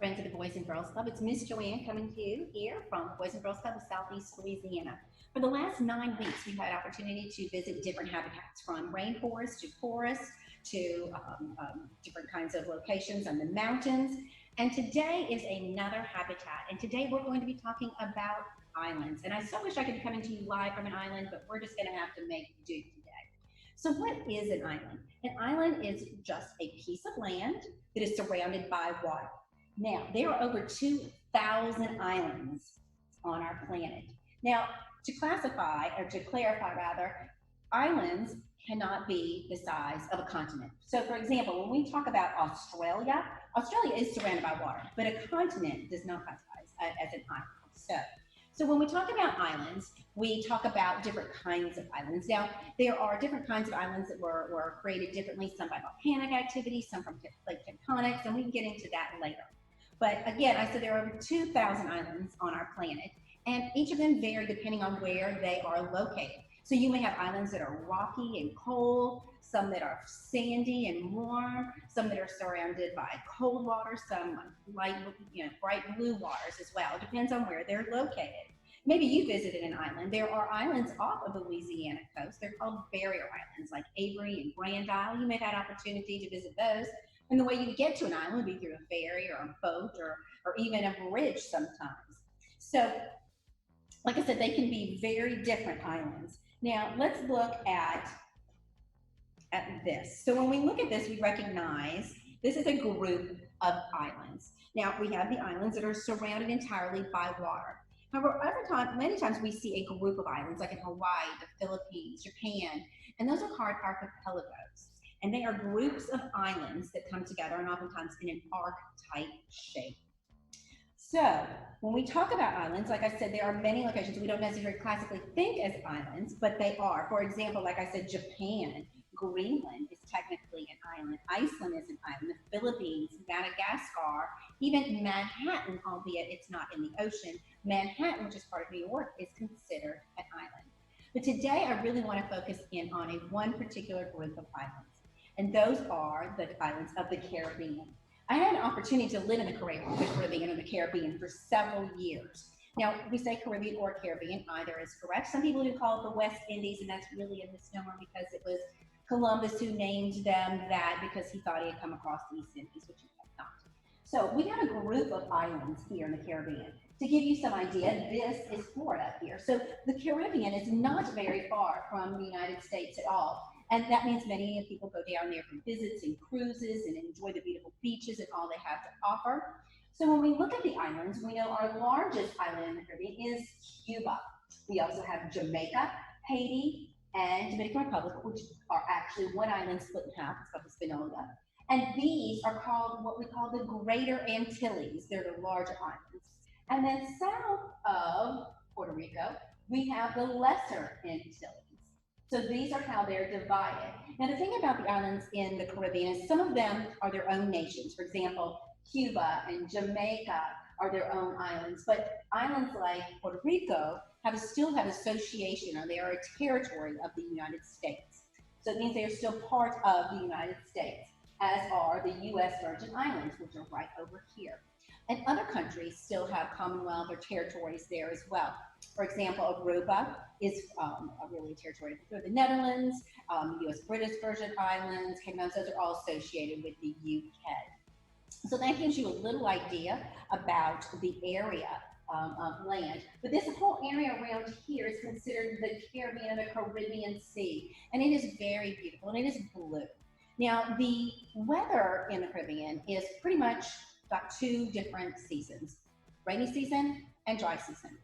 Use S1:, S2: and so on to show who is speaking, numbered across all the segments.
S1: friends of the Boys and Girls Club. It's Miss Joanne coming to you here from Boys and Girls Club of Southeast Louisiana. For the last 9 weeks, we've had opportunity to visit different habitats, from rainforest to forest to different kinds of locations on the mountains. And today is another habitat. And today we're going to be talking about islands. And I so wish I could be coming to you live from an island, but we're just going to have to make do today. So, what is an island? An island is just a piece of land that is surrounded by water. Now, there are over 2,000 islands on our planet. Now, to classify, or to clarify rather, islands cannot be the size of a continent. So, for example, when we talk about Australia, Australia is surrounded by water, but a continent does not classify as an island. So when we talk about islands, we talk about different kinds of islands. Now, there are different kinds of islands that were created differently, some by volcanic activity, some from plate tectonics, and we can get into that later. But again, I said there are over 2,000 islands on our planet, and each of them vary depending on where they are located. So you may have islands that are rocky and cold, some that are sandy and warm, some that are surrounded by cold water, some light, bright blue waters as well. It depends on where they're located. Maybe you visited an island. There are islands off of the Louisiana coast. They're called barrier islands, like Avery and Grand Isle. You may have had opportunity to visit those. And the way you get to an island would be through a ferry or a boat or even a bridge sometimes. So, like I said, they can be very different islands. Now, let's look at this. So when we look at this, we recognize this is a group of islands. Now, we have the islands that are surrounded entirely by water. However, many times we see a group of islands, like in Hawaii, the Philippines, Japan, and those are called archipelagos. And they are groups of islands that come together, and oftentimes in an arc-type shape. So when we talk about islands, like I said, there are many locations we don't necessarily classically think as islands, but they are. For example, like I said, Japan, Greenland is technically an island. Iceland is an island. The Philippines, Madagascar, even Manhattan, albeit it's not in the ocean, Manhattan, which is part of New York, is considered an island. But today I really want to focus in on one particular group of islands, and those are the islands of the Caribbean. I had an opportunity to live in the Caribbean and the Caribbean for several years. Now, we say Caribbean or Caribbean, either is correct. Some people do call it the West Indies, and that's really a misnomer because it was Columbus who named them that because he thought he had come across the East Indies, which he had not. So we have a group of islands here in the Caribbean. To give you some idea, this is Florida here. So the Caribbean is not very far from the United States at all. And that means many people go down there for visits and cruises and enjoy the beautiful beaches and all they have to offer. So when we look at the islands, we know our largest island in the Caribbean is Cuba. We also have Jamaica, Haiti, and Dominican Republic, which are actually one island split in half. It's called Hispaniola. And these are called what we call the Greater Antilles. They're the larger islands. And then south of Puerto Rico, we have the Lesser Antilles. So these are how they're divided. Now, the thing about the islands in the Caribbean is some of them are their own nations. For example, Cuba and Jamaica are their own islands, but islands like Puerto Rico still have association, or they are a territory of the United States. So it means they are still part of the United States, as are the U.S. Virgin Islands, which are right over here. And other countries still have Commonwealth or territories there as well. For example, Aruba is really a territory for the Netherlands, U.S. British Virgin Islands, Cayman, those are all associated with the UK. So that gives you a little idea about the area of land. But this whole area around here is considered the Caribbean and the Caribbean Sea, and it is very beautiful, and it is blue. Now, the weather in the Caribbean is pretty much got two different seasons, rainy season and dry season.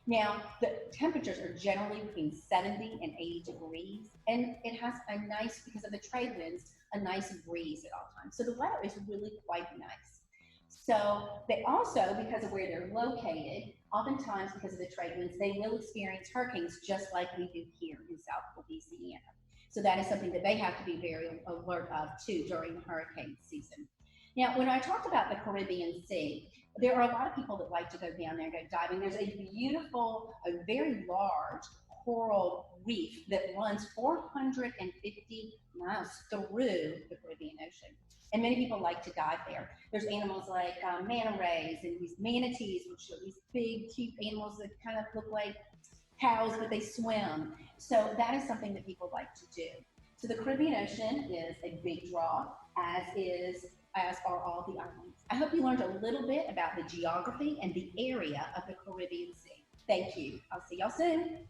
S1: Now, the temperatures are generally between 70 and 80 degrees, and it has a nice, because of the trade winds, a nice breeze at all times. So the weather is really quite nice. So they also, because of where they're located, oftentimes because of the trade winds, they will experience hurricanes just like we do here in South Louisiana. So that is something that they have to be very alert of too during the hurricane season. Now, when I talked about the Caribbean Sea, there are a lot of people that like to go down there and go diving. There's a beautiful, a very large coral reef that runs 450 miles through the Caribbean Ocean. And many people like to dive there. There's animals like manta rays and these manatees, which are these big, cute animals that kind of look like cows, but they swim. So that is something that people like to do. So the Caribbean Ocean is a big draw, as are all the islands. I hope you learned a little bit about the geography and the area of the Caribbean Sea. Thank you. I'll see y'all soon.